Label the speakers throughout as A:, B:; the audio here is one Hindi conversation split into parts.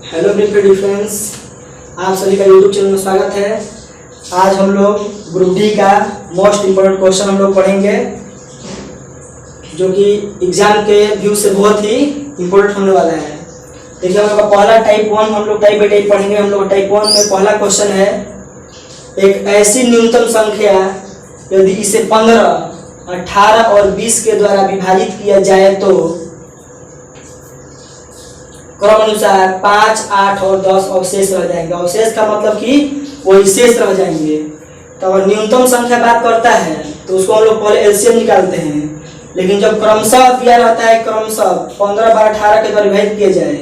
A: हेलो डियर फ्रेंड्स, आप सभी का यूट्यूब चैनल में स्वागत है। आज हम लोग ग्रुप डी का मोस्ट इम्पोर्टेंट क्वेश्चन हम लोग पढ़ेंगे, जो कि एग्जाम के व्यू से बहुत ही इम्पोर्टेंट होने वाला है। देखिए, हम लोग का पहला टाइप 1 हम लोग टाइप बाई टाइप पढ़ेंगे। हम लोग टाइप 1 में पहला क्वेश्चन है, एक ऐसी न्यूनतम संख्या यदि इसे 15, 18 और 20 के द्वारा विभाजित किया जाए तो क्रम अनुसार 5, 8 और 10 अवशेष रह जाएंगे। अवशेष का मतलब कि वही शेष रह जाएंगे। तो अगर न्यूनतम संख्या बात करता है तो उसको हम लोग पहले एलसीएम निकालते हैं, लेकिन जब क्रमशः दिया रहता है क्रमशः 15, 12, 18 के द्वारा विभाजित किया जाए,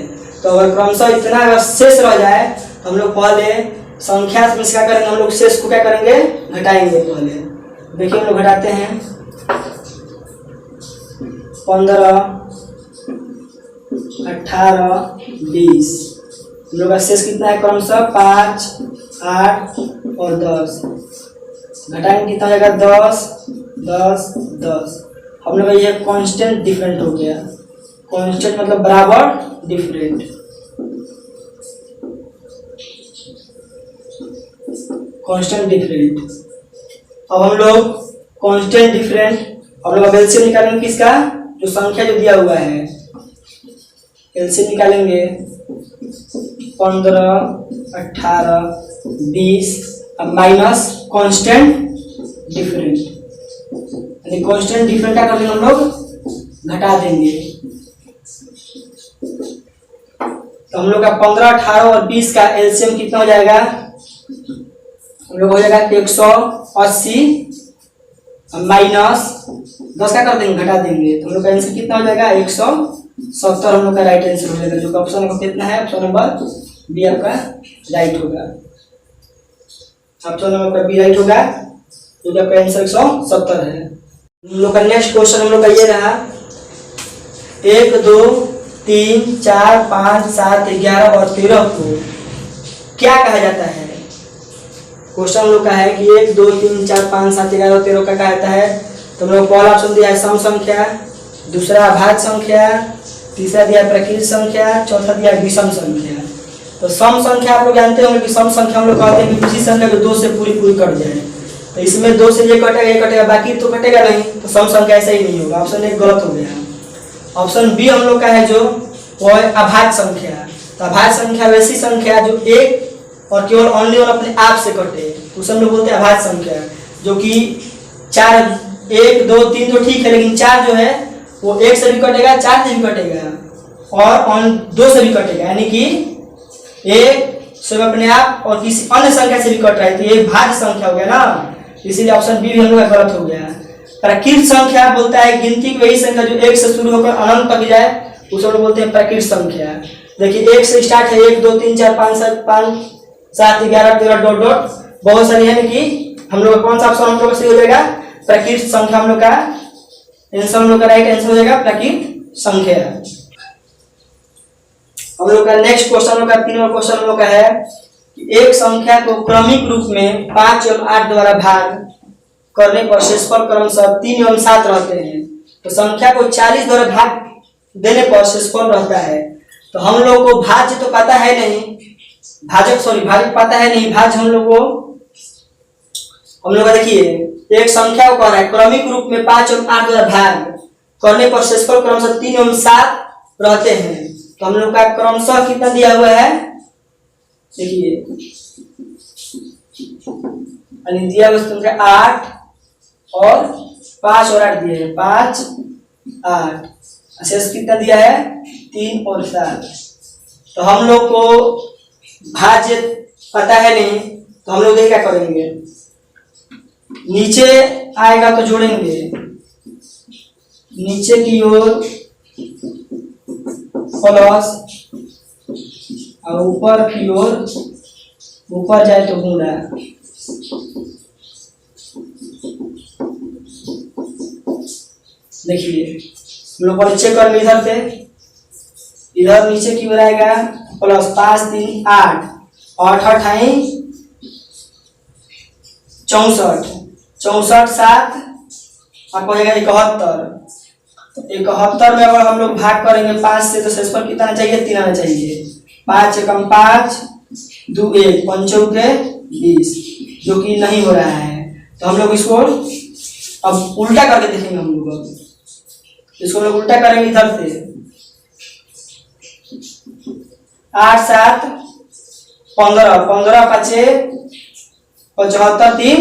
A: तो अगर क्रमशः इतना अगर शेष रह जाए तो हम लोग पहले संख्या में क्या करेंगे, हम लोग शेष को क्या करेंगे, घटाएंगे। पहले देखिए, हम लोग घटाते हैं 15, 18, 20। हम लोग का शेष कितना है क्रमशः 5, 8 और 10। घटाएंगे कितना हो जाएगा 10, 10, 10। हम लोग का ये कांस्टेंट डिफरेंट हो गया। कांस्टेंट मतलब बराबर डिफरेंट। Constant different. अब हम लोग कांस्टेंट डिफरेंट हम लोग एलसीएम निकालेंगे किसका, जो संख्या जो दिया हुआ है एलसीएम निकालेंगे 15, 18, 20 अब माइनस कांस्टेंट डिफरेंट। यानी कांस्टेंट डिफरेंट क्या कर देंगे, हम लोग घटा देंगे। तो हम लोग का 15, 18 और 20 का एलसीएम कितना हो जाएगा, हम लोग हो जाएगा 180 माइनस 10 का कर देंगे, घटा देंगे। तो हम लोग का आंसर कितना हो जाएगा 170। हम लोग का राइट आंसर हो जाएगा। जो ऑप्शन नंबर कितना है, ऑप्शन नंबर बी आपका राइट होगा। ऑप्शन नंबर बी राइट होगा, जो आपका आंसर 170 है। हम लोग का नेक्स्ट क्वेश्चन हम लोग का ये रहा, 1, 2, 3, 4, 5, 7, 11 और 13 को क्या कहा जाता है। क्वेश्चन हम लोग का है कि 1, 2, 3, 4, 5, 7, 11 और 13 का कहा जाता है। तो हम लोग पहला ऑप्शन दिया है सम संख्या, दूसरा अभाज्य संख्या, तीसरा दिया प्रकृत संख्या, चौथा दिया विषम संख्या। तो सम संख्या आप लोग जानते होंगे कि सम संख्या हम लोग कहते हैं कि उसी संख्या जो 2 से पूरी कट जाए। तो इसमें 2 से ये कटेगा, ये कटेगा, बाकी तो कटेगा नहीं। तो सम संख्या ऐसा ही नहीं होगा। ऑप्शन 1 गलत हो गया। ऑप्शन बी हम लोग का है जो वो है अभाज्य संख्या। तो अभाज्य संख्या वैसी संख्या जो एक और केवल ओनली और अपने आप से कटे, उसे हम लोग बोलते हैं अभाज्य संख्या। जो कि 4, 1, 2, 3 तो ठीक है, लेकिन 4 जो है वो 1 से भी कटेगा, 4 से भी कटेगा और 2 से भी कटेगा। यानी कि एक स्वयं अपने आप और किसी अन्य संख्या से भी कट रहा है, तो ये भाज्य संख्या हो गया ना। इसीलिए ऑप्शन बी भी हम लोग का गलत हो गया। प्रकृत संख्या बोलता है गिनती की वही संख्या जो 1 से शुरू होकर अनंत तक जाए, उसे हम लोग बोलते हैं प्रकृत संख्या। देखिए 1 से स्टार्ट है, 1, 2, 3, 4, 5, 7, 11, 13 डॉट डॉट बहुत सारी है। कि हम लोग कौन सा ऑप्शन हम लोग का सही हो जाएगा, प्रकृत संख्या। हम लोग का आंसर, हम लोग का राइट आंसर हो जाएगा प्रकृत संख्या। हम लोग का नेक्स्ट क्वेश्चन हम लोग का 3वां क्वेश्चन हम लोग का है कि एक संख्या को क्रमिक रूप में 5 एवं 8 द्वारा भाग करने पर शेषफल क्रमशः 3 एवं 7 रहते हैं। तो संख्या को 40 द्वारा भाग देने पर शेषफल रहता है। तो हम लोग को भाज्य तो पता है नहीं, भाज्य पता है नहीं, भाज्य हम लोग देखिए एक संख्या को कह रहा है क्रमिक रूप में 5 और 8 द्वारा भाग करने पर शेषफल क्रमशः 3 एवं 7 रहते हैं। तो हम लोग का क्रमशः कितना दिया हुआ है, देखिए दिया हुआ संख्या 8 और 5 और 8 दिए हैं, 5, 8। शेष कितना दिया है 3 और 7। तो हम लोग को भाज्य पता है नहीं, तो हम लोग क्या करेंगे, नीचे आएगा तो जोड़ेंगे, नीचे की ओर प्लस और ऊपर की ओर ऊपर जाए तो गुणा। देखिए हम लोग नीचे कर इधर से इधर नीचे की ओर आएगा प्लस 5, 3, 8, 8, 8, 64, 64, 7 आपको हो जाएगा 71। 71 में अगर हम लोग भाग करेंगे 5 से, तो शेषफल कितना आना चाहिए, 3 आना चाहिए। 5 एकम 5, 2 1, 5 चौके 20, जो कि नहीं हो रहा है। तो हम लोग इसको अब उल्टा करके देखेंगे। हम लोग इसको लोग उल्टा करेंगे इधर से। 8 7 15, 15 5 75, 3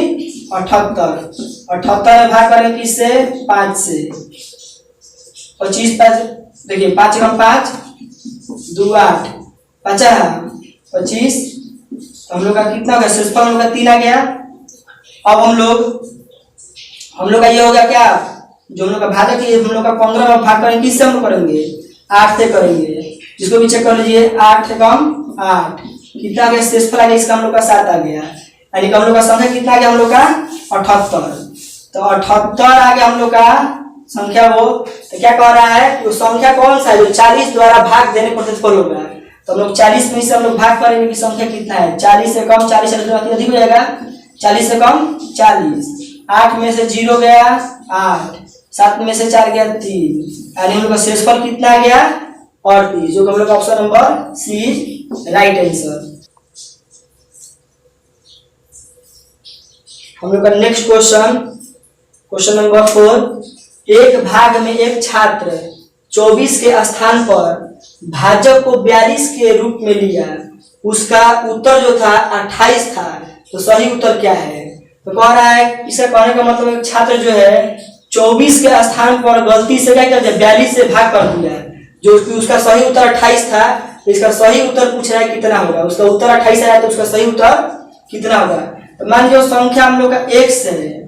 A: 78, 78 में भाग करेंगे किससे? 5 से। 25 5, देखिए 5 एकम 5, 2 8, 50 25। तो हम लोग का कितना हो गया? शेषफल हम लोग का 3 आ गया। अब हम लोग का ये हो गया क्या? जो हम लोग का भाजक है हम लोग का 15 में भाग करेंगे किससे? हम लोग करेंगे 8 से करेंगे। जिसको भी चेक कर लीजिए। 8 एकम 8, कितना आ गया? शेषफल आ गया इसका हम लोग का 7 आ गया। यानी कि हम लोग का संख्या कितना आ गया? हम लोग का 78। तो 78 आ गया हम लोग का संख्या। वो तो क्या कह रहा है कि वो संख्या कौन सा है जो 40 द्वारा भाग देने पर शेषफल होगा। तो हम लोग 40 में से हम लोग भाग करेंगे कि संख्या कितना है? 40 से कम 40 अधिक हो जाएगा। 40 से कम 40, 8 में से 0 गया 8, 7 में से 4 गया 3, यानी हम लोग का शेषफल कितना आ गया? 38, जो हम लोग का option number C right answer. हम लोग का नेक्स्ट क्वेश्चन नंबर 4। एक भाग में एक छात्र 24 के स्थान पर भाजक को 42 के रूप में लिया। उसका उत्तर जो था 28 था। तो सही उत्तर क्या है? तो कह रहा है, इसे कहने का मतलब एक छात्र जो है 24 के स्थान पर गलती से क्या कर दिया? 42 से भाग कर दिया, जो कि उसका सही उत्तर 28 था। तो इसका सही उत्तर पूछ रहा है कितना होगा? उसका उत्तर 28 आया तो उसका सही उत्तर कितना होगा? तो मान लीजिए संख्या हम लोग का x है,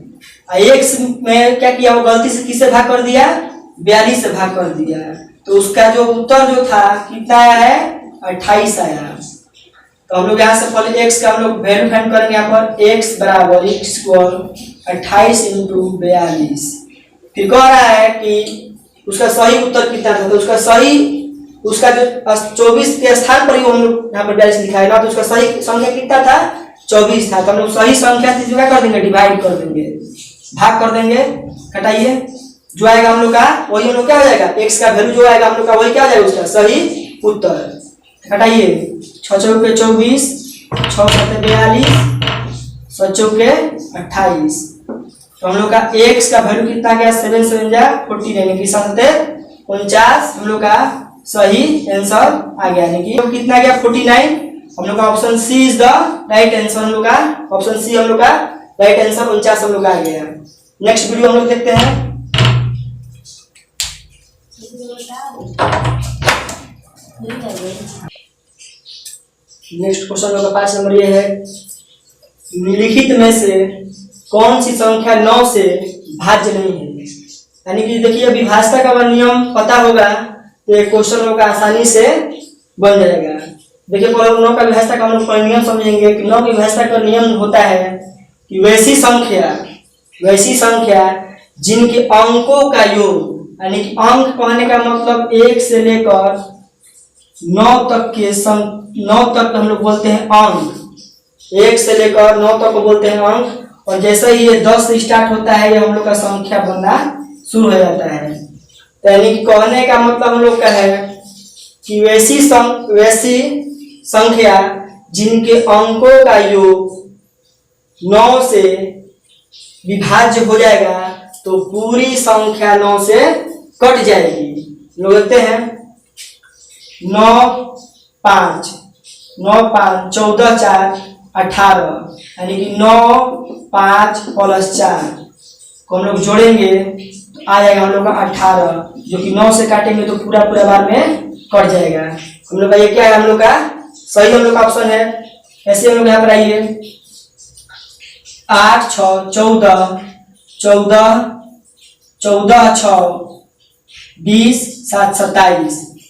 A: x में क्या किया? वो गलती से किससे भाग कर दिया? 42 से भाग कर दिया। तो उसका जो उत्तर जो था कितना आया है? 28 आया। तो हम लोग यहाँ से पहले x का हम लोग वैल्यू फाइंड करेंगे। यहाँ पर x बराबर 28 इंटू 42। फिर कह रहा है कि उसका सही उत्तर कितना था? तो उसका जो 24 के स्थान पर ही हम लोग यहाँ पर 42 लिखा है ना, तो उसका सही संख्या कितना था? 24 था। तो हम लोग सही संख्या से क्या कर देंगे? डिवाइड कर देंगे, भाग कर देंगे। घटाइए, जो आएगा हम लोग का वही हम लोग क्या हो जाएगा? x का वैल्यू जो आएगा हम लोग का वही क्या हो जाएगा? उसका सही उत्तर। घटाइए, 6 चौके 24, 6 सत्ते 42, 7 चौके 28। तो हम लोग का x का वैल्यू कितना गया? 7 7 जा 40, यानी कि 49 हम लोग का सही आंसर आ गया। यानी कि कितना गया? 49। हम लोग का option C is the right answer. हम लोग का ऑप्शन सी हम लोग का राइट आंसर 49 हम लोग का आ गया। नेक्स्ट वीडियो हम लोग देखते हैं। नेक्स्ट क्वेश्चन नंबर 5 नंबर ये है, निम्नलिखित में से कौन सी संख्या 9 से भाज्य नहीं है? यानी कि देखिए विभाज्यता का अगर नियम पता होगा तो ये क्वेश्चन लोग आसानी से बन जाएगा। देखिए पहले 9 का विभाज्यता का हम लोग नियम समझेंगे कि 9 की विभाज्यता का नियम होता है कि वैसी संख्या जिनके अंकों का योग, यानी कि अंक कहने का मतलब 1 से लेकर 9 तक हम लोग बोलते हैं अंक। 1 से लेकर 9 तक को बोलते हैं अंक। और जैसे ही ये 10 से स्टार्ट होता है ये हम लोग का संख्या बनना शुरू हो जाता है। तो यानी कि कहने का मतलब हम लोग का है कि वैसी संख्या जिनके अंकों का योग 9 से विभाज्य हो जाएगा तो पूरी संख्या 9 से कट जाएगी। लोग देखते हैं 9 5 14 4 18, यानी कि 9 5 + 4 को हम लोग जोड़ेंगे तो आ जाएगा हम लोग का 18, जो कि 9 से काटेंगे तो पूरा बार में कट जाएगा। हम लोग का ये क्या है? हम लोग का सही हम लोग का ऑप्शन है। ऐसे हम लोग यहाँ पर आइए 8 6 14 14 6 20 7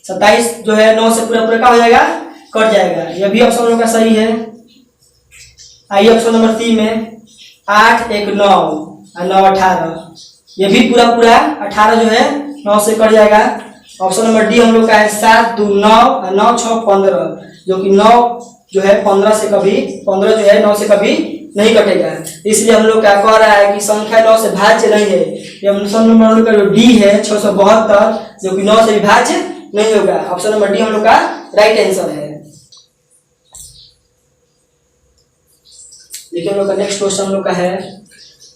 A: 27 जो है 9 से पूरा का हो जाएगा, कट जाएगा। यह भी ऑप्शन हम लोग का सही है। आइए ऑप्शन नंबर 3 में 8 1 9 और 9 18, ये भी पूरा 18 जो है 9 से कट जाएगा। ऑप्शन नंबर डी हम लोग का है 7 2 9 और 9 6 15, जो कि 9 जो है 15 जो है 9 से कभी नहीं कटेगा। इसलिए हम लोग क्या कह रहा है कि संख्या 9 से भाज्य नहीं है। ये ऑप्शन नंबर का जो डी है 672, जो कि 9 से विभाज्य नहीं होगा। ऑप्शन नंबर डी हम लोग का राइट आंसर है। देखिए हम लोग का नेक्स्ट क्वेश्चन हम लोग का है,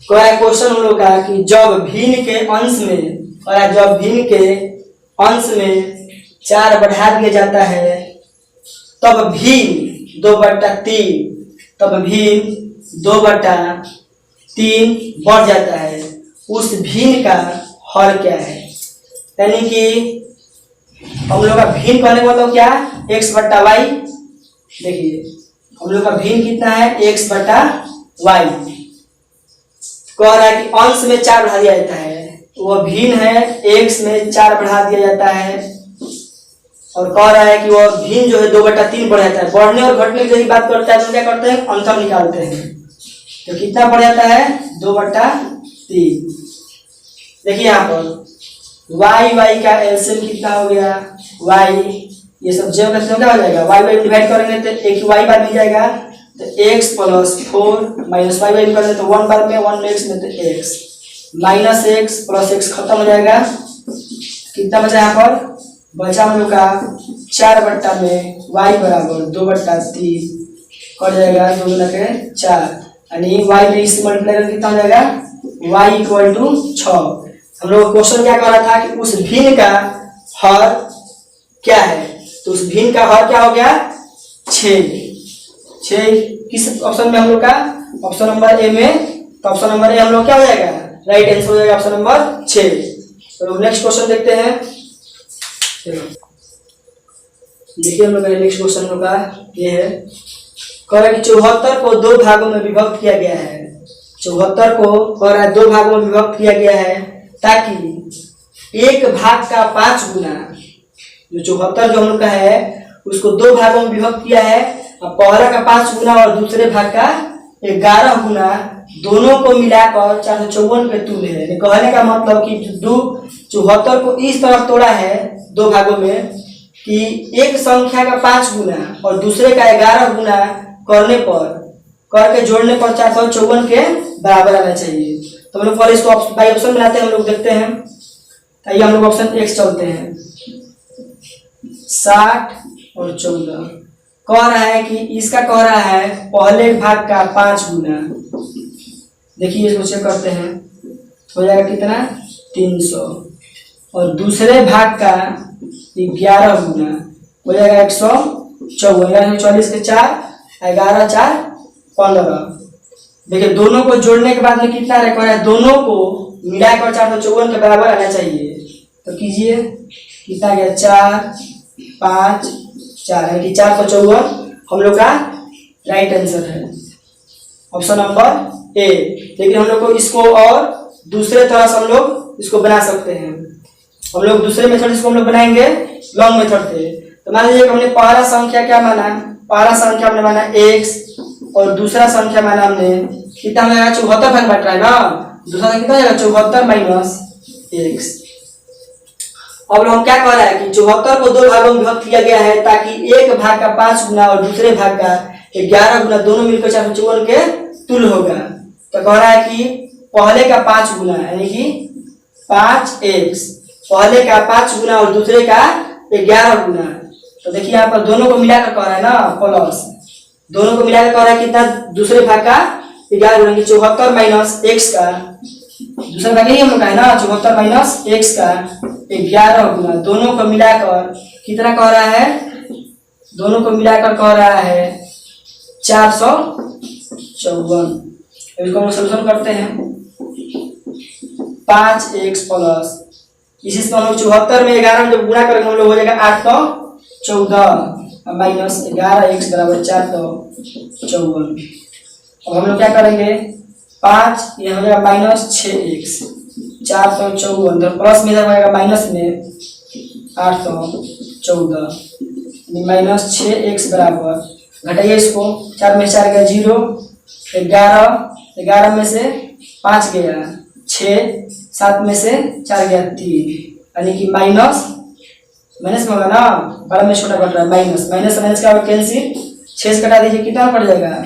A: क्वेश्चन हम लोग का कि जब भिन्न के अंश में और जब भिन्न के अंश में 4 बढ़ा दिया जाता है तब भिन्न 2/3 तब भिन्न 2/3 बढ़ जाता है, उस भिन्न का हर क्या है। यानी कि हम लोग का भिन्न कहने का मतलब क्या, x/y। देखिए हम लोग का भिन्न कितना है, x/y। कह रहा है कि अंश में 4 बढ़ा दिया जाता है, वह भिन्न है x में 4 बढ़ा दिया जाता है, और कह रहा है कि वह भिन्न जो है 2/3 बढ़ जाता है। बढ़ने और घटने की बात करता है तो क्या करते हैं, अंतर निकालते हैं, तो कितना बढ़ जाता है, 2/3। देखिए यहाँ पर y का एलसीएम कितना हो गया, y ये सब जो करते हो क्या हो जाएगा, y डिवाइड करेंगे तो एक y बार मिल जाएगा, तो x + 4 - y करेंगे तो 1 बार में 1 x में तो x -x + x खत्म हो जाएगा। कितना बचा यहाँ पर, बचा हम लोग का 4 में y बराबर 2/3 कट जाएगा, 2 × 4 यानी y में इस मल्टीप्लाई करके कितना हो जाएगा, y = 6। हम लोग क्वेश्चन क्या कर रहा था कि उस भिन्न का हर क्या है, तो उस भिन्न का हर क्या हो गया, 6। किस ऑप्शन में हम लोग का, ऑप्शन नंबर ए में, तो ऑप्शन नंबर ए हम लोग क्या हो जाएगा, राइट आंसर हो जाएगा ऑप्शन नंबर 6। तो नेक्स्ट क्वेश्चन देखते हैं। देखिए हम लोग का नेक्स्ट क्वेश्चन हम लोग का ये है, कह रहा है कि 74 को 2 भागों में विभक्त किया गया है। 74 को कह रहा है 2 भागों में विभक्त किया गया है ताकि एक भाग का 5 गुना, जो 74 जो हम लोग का है उसको 2 भागों में विभक्त किया है, और पहला का 5 गुना और दूसरे भाग का 11 गुना, दोनों को मिलाकर 454 के तुल्य है। कहने का मतलब कि 74 को इस तरह तोड़ा है 2 भागों में कि एक संख्या का 5 गुना और दूसरे का 11 गुना करके जोड़ने पर 454 के बराबर आना चाहिए। तो हम लोग पहले इसको बाई ऑप्शन बनाते हैं, हम लोग देखते हैं। आइए हम लोग ऑप्शन एक्स चलते हैं। 60 और 14 कह रहा है कि इसका कह रहा है पहले भाग का 5 गुना। देखिए इसको चेक करते हैं, हो जाएगा कितना 300, और दूसरे भाग का 11 गुना हो जाएगा 154। 140 के 4, 11 4 15। देखिए दोनों को जोड़ने के बाद में कितना रखा है, दोनों को मिलाकर 454 के बराबर आना चाहिए। तो कीजिए कितना गया 4 5 4, यानी कि 454 हम लोग का राइट आंसर है, ऑप्शन नंबर ए। लेकिन हम लोग को इसको और दूसरे तरह से हम लोग इसको बना सकते हैं। हम लोग दूसरे मेथड इसको हम लोग बनाएंगे लॉन्ग मेथड से। तो मान लीजिए हमने पहला संख्या क्या माना, पहला संख्या हमने माना x, और दूसरा संख्या माना हमने कितना हो जाएगा 74 भाग बट रहा है ना, दूसरा कितना हो जाएगा 74 माइनस x। अब हम क्या कह रहा है कि 74 को 2 भागों में विभक्त किया गया है ताकि एक भाग का 5 गुना और दूसरे भाग का 11 गुना, दोनों मिलकर 454 के तुल्य होगा। तो कह रहा है कि पहले का 5 गुना यानी कि 5x, पहले का 5 गुना और दूसरे का 11 गुना। तो देखिए यहाँ पर दोनों को मिलाकर कह रहा है ना, प्लस दोनों को मिलाकर कह रहा है कितना, दूसरे भाग का 11 गुना, 74 माइनस x का, दूसरा भाग यही हम लोग का है ना 74 माइनस x का 11 गुना, दोनों को मिलाकर कितना कह रहा है, दोनों को मिलाकर कह रहा है 454। इसको हम सोल्यूशन करते हैं। 5x प्लस इसी से हम लोग 74 में 11 जब गुणा करेंगे हम लोग हो जाएगा 814 माइनस 11x बराबर 454। अब हम लोग क्या करेंगे 5 ये हो जाएगा माइनस 6x 454, प्लस में जाएगा माइनस में 814 माइनस 6x बराबर, घटाइए इसको, 4 में 4 गया 0, 11 में से 5 गया 6, 7 में से 4 गया 3, यानी कि माइनस में होगा ना, 12 में छोटा कट रहा है, माइनस माइनस का कैंसिल, 6 से कटा दीजिए कितना पड़ जाएगा,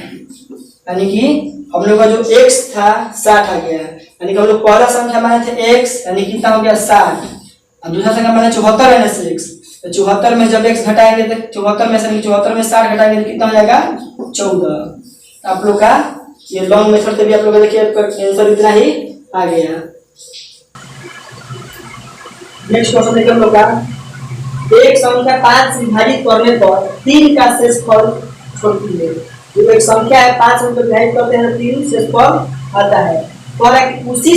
A: यानी कि हम लोग का जो x था 60 आ गया, यानी कि हम लोग पहला संख्या माने थे x, यानी कितना हो गया 60, और दूसरा संख्या माने 74 माइनस x। तो 74 में जब x घटाएंगे तो 74 में से 60 घटाएंगे तो कितना हो जाएगा 14। आप लोग का ये लॉन्ग मेथड से भी आप लोग देखिए आंसर इतना ही आ गया। नेक्स्ट क्वेश्चन देखिए हम लोग का, एक संख्या 5 से विभाजित करने पर 3 का शेषफल छोड़ती है। जो एक संख्या है 5 से विभाजित करते हैं 3 शेषफल आता है। तो उसी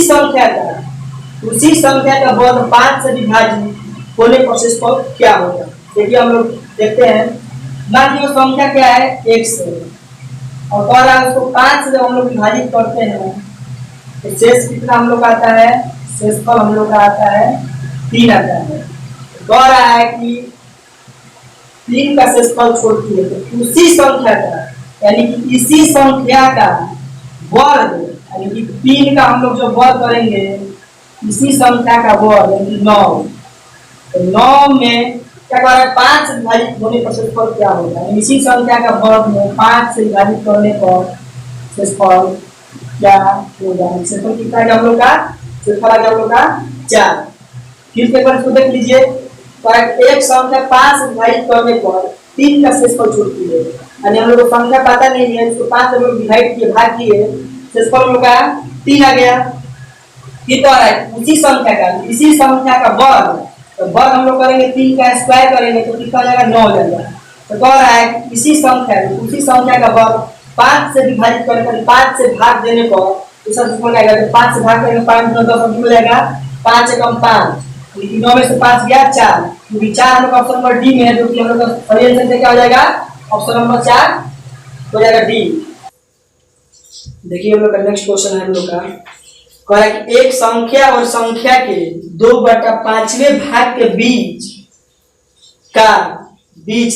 A: संख्या का वर्ग 5 से विभाजित होने पर शेषफल क्या होगा। देखिए हम लोग देखते हैं, मान लीजिए संख्या क्या है x है और कह रहा है उसको 5 से जब हम लोग विभाजित करते हैं तो शेष कितना हम लोग आता है, शेषफल हम लोग का आता है 3 आता है। कह रहा है कि 3 का शेषफल छोड़ती है, तो उसी संख्या का यानी कि इसी संख्या का वर्ग यानी कि 3 का हम लोग जो वर्ग करेंगे इसी संख्या का वर्ग यानी 9, तो 9 में क्या कह रहा है 5 से विभाजित होने पर शेषफल क्या होगा। इसी संख्या का वर्ग में 5 से विभाजित करने पर शेषफल क्या होगा। शेषफल कितना है हम लोग का, शेषफल आ गया हम लोग का 4। फिर पेपर इसको देख लीजिए, एक संख्या 5 से विभाजित करने पर 3 का शेषफल छोड़ती है, यानी हम लोग को संख्या पता नहीं है, इसको 5 से डिवाइड किए भाग किए, शेषफल हम लोग का 3 आ गया। फिर तो आ रहा है इसी संख्या का वर्ग, तो वर्ग हम लोग करेंगे 3 का स्क्वायर करेंगे तो कितना हो जाएगा 9 हो जाएगा। तो कह रहा है उसी संख्या का वर्ग 5 से विभाजित करने पर 5 से भाग देने पर दूसरा शेषफल आएगा। तो 5 से भाग करेंगे 5 में 10 हो जाएगा, 5 एकम 5, 9 में से 5 गया 4, क्योंकि 4 हम लोग ऑप्शन नंबर डी में है, जो कि हम लोग का सही आंसर क्या हो जाएगा, ऑप्शन नंबर 4 हो जाएगा डी। देखिए हम लोग का नेक्स्ट क्वेश्चन है हम लोग का, कह रहा है कि एक संख्या और संख्या के 2/5वें भाग के बीच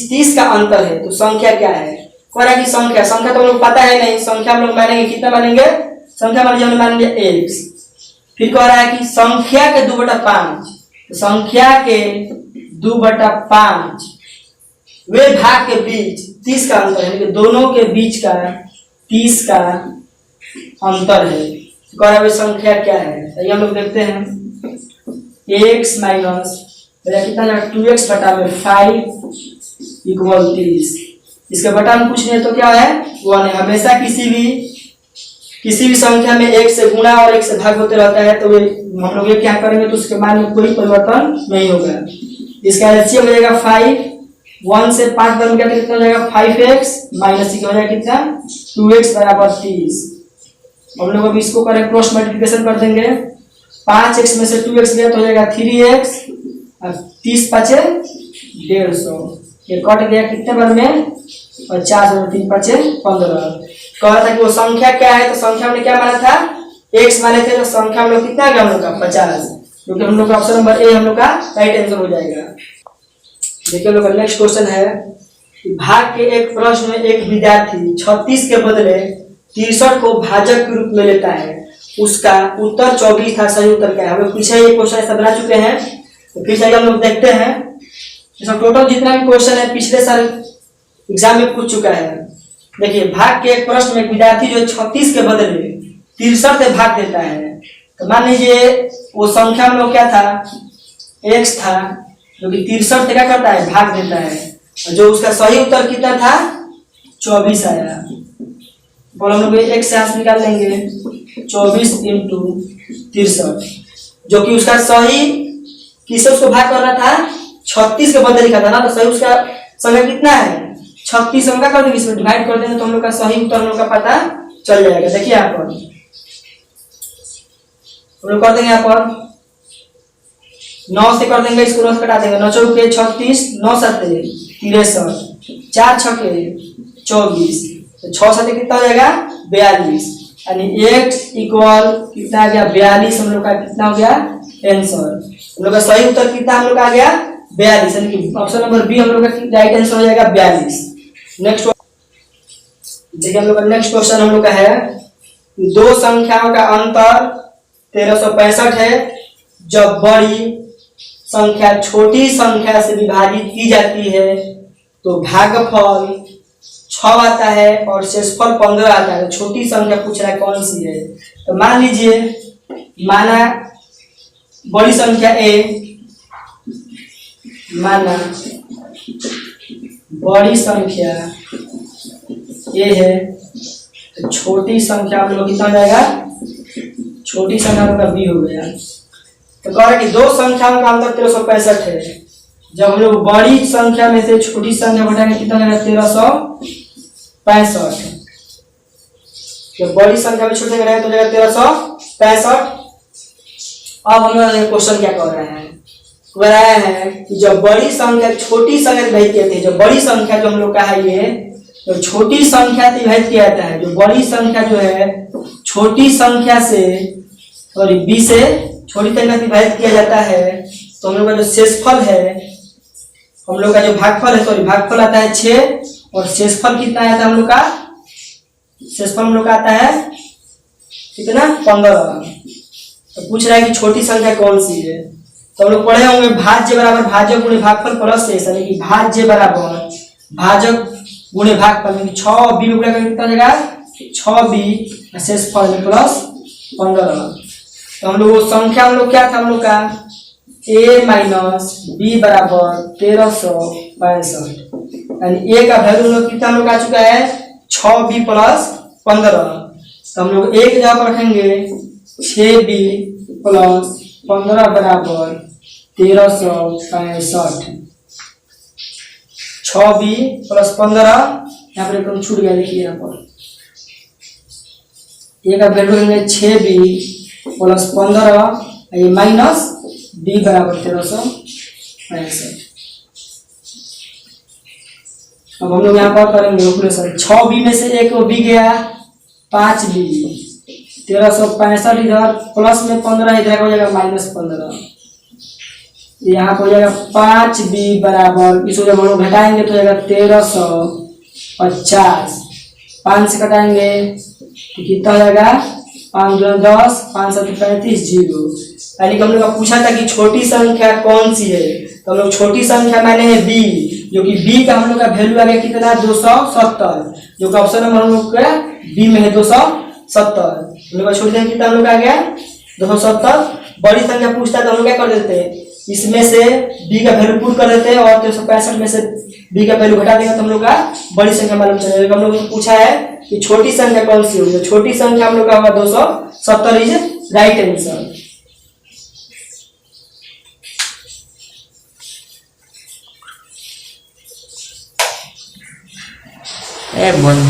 A: 30 का अंतर है, तो संख्या क्या है। कह रहा है कि संख्या तो हम लोग पता है नहीं, संख्या हम लोग मानेंगे कितना मानेंगे, संख्या मान लीजिए हमने मान लिया x। फिर कह रहा है कि संख्या के 2/5, तो संख्या के 2/5 वे भाग के बीच 30 का अंतर है, दोनों के बीच का 30 का अंतर है। कह रहा है संख्या क्या है, तो हम लोग देखते हैं x माइनस कितना 2x बटा में 5 इक्वल 30। इसके बटा में कुछ नहीं तो क्या है 1 है। हमेशा किसी भी संख्या में 1 से गुणा और 1 से भाग होते रहता है, तो हम लोग ये क्या करेंगे तो उसके मान में कोई परिवर्तन नहीं होगा। इसका एलसीएम हो जाएगा 5, 1 से 5 बन गया तो कितना हो जाएगा 5x माइनस हो जाएगा कितना 2x बराबर 30। हम लोग अभी इसको करें क्रॉस मल्टीप्लिकेशन कर देंगे, 5x में से 2x गया तो हो जाएगा 3x और 30 5 150, ये कट गया कितने बार में और 4 और 3 5 15। कह रहा था कि वो संख्या क्या है, तो संख्या हमने क्या माना था x माने थे, तो संख्या हम लोग कितना गया हम लोग का 50, क्योंकि हम लोग का ऑप्शन नंबर ए हम लोग का राइट आंसर हो जाएगा। देखिए लोग नेक्स्ट क्वेश्चन है, भाग के एक प्रश्न में एक विद्यार्थी 36 के बदले 63 को भाजक के रूप में लेता है, उसका उत्तर 24 था, सही उत्तर क्या है। हम लोग पीछे ये क्वेश्चन ऐसा बना चुके हैं, तो फिर से हम लोग देखते हैं इसमें टोटल जितना भी क्वेश्चन है पिछले साल एग्जाम में पूछ चुका है। देखिए भाग के एक प्रश्न में विद्यार्थी जो 36 के बदले 63 से भाग देता है, तो मान लीजिए वो संख्या में क्या था x था, जो कि 63 से क्या करता है भाग देता है, और जो उसका सही उत्तर कितना था 24 आया। और हम लोग x से आंसर निकाल लेंगे 24 इंटू 63, जो कि उसका सही किससे उसको भाग करना था 36 के बदले लिखा था ना, तो सही उसका संख्या कितना है 36 हम क्या कर देंगे इसमें डिवाइड कर देंगे, तो हम लोग का सही उत्तर हम लोग का पता चल जाएगा। देखिए यहाँ पर हम लोग कर देंगे, यहाँ पर 9 से कर देंगे, इसको 9 से कटा देंगे, 9 चौके 36, 9 सत्ते 63, 4 छक्के 24, तो 6 सत्ते कितना हो जाएगा 42, यानी x इक्वल कितना आ गया 42। हम लोग का कितना हो गया आंसर, हम लोग का सही उत्तर कितना हम लोग का आ गया 42, यानी कि ऑप्शन नंबर बी हम लोग का राइट आंसर हो जाएगा 42। नेक्स्ट देखिए हम लोग का नेक्स्ट क्वेश्चन हम लोग का है, दो संख्याओं का अंतर 1365 है, जब बड़ी संख्या छोटी संख्या से विभाजित की जाती है तो भागफल 6 आता है और शेषफल 15 आता है। छोटी संख्या पूछ रहा है कौन सी है, तो मान लीजिए माना बड़ी संख्या a, माना बड़ी संख्या a है तो छोटी संख्या हम लोग कितना हो जाएगा, छोटी संख्या का बी हो गया। तो कह रहे कि दो संख्याओं का अंतर 1365 है। जब हम लोग बड़ी संख्या में से छोटी संख्या घटाएंगे कितना हो जाएगा 1365। जब बड़ी संख्या में छोटे घटाएंगे तो हो जाएगा 1365। अब हम लोग क्वेश्चन क्या कर रहे हैं, कह रहे हैं कि जब बड़ी संख्या छोटी संख्या विभाजित कहते हैं, जो बड़ी संख्या जो हम लोग का है ये तो छोटी संख्या से विभाजित किया जाता है। जो बड़ी संख्या जो है छोटी संख्या से सॉरी बी से छोटी संख्या से विभाजित किया जाता है तो हम लोग का जो शेषफल है, हम लोग का जो भागफल है सॉरी भागफल आता है 6 और शेषफल कितना आता है हम लोग का, शेषफल हम लोग का आता है कितना 15। तो पूछ रहा है कि छोटी संख्या कौन सी है। तो हम लोग पढ़े होंगे भाज्य बराबर भाजक गुणे भागफल प्लस शेष, यानी कि भाज्य बराबर भाजक गुणे भागफल, यानी 6b में गुणा करके कितना जाएगा 6b शेषफल प्लस 15। तो हम लोग वो संख्या हम लोग क्या था हम लोग का a माइनस बी बराबर 1365, यानी a का वैल्यू हम लोग कितना हम लोग आ चुका है 6b प्लस 15। तो हम लोग एक जगह पर रखेंगे 6b प्लस 15 बराबर 1365। 6b प्लस 15 यहाँ पर एकदम छूट गया, देखिए यहाँ पर a का वैल्यू लेंगे 6b प्लस 15 ये माइनस b बराबर 1365। अब हम लोग यहाँ पर करेंगे ऑपरेशन 6b में से एक b गया 5b 1365 इधर प्लस में 15 इधर हो जाएगा माइनस 15। यहाँ पर हो जाएगा 5b बराबर इसको जब हम लोग घटाएंगे तो हो जाएगा 1350। 5 से घटाएंगे तो कितना हो जाएगा 5 2 10 5 7 35 0। यानी कि हम लोग का पूछा था कि छोटी संख्या कौन सी है, तो हम लोग छोटी संख्या माने है b, जो कि b का हम लोग का वैल्यू आ गया कितना 270, जो कि ऑप्शन नंबर हम लोग का b में है 270। हम लोग का छोटी संख्या कितना हम लोग आ गया 270। बड़ी संख्या पूछता है तो हम लोग क्या कर देते हैं इसमें से b का वैल्यू पुट कर देते हैं और 1365 में से b का वैल्यू घटा देंगे तो हम लोग का बड़ी संख्या मालूम चलेगा। हम लोग को पूछा है कि छोटी संख्या कौन सी होगी, छोटी संख्या हम लोग का होगा 270 इज राइट आंसर।
B: बंद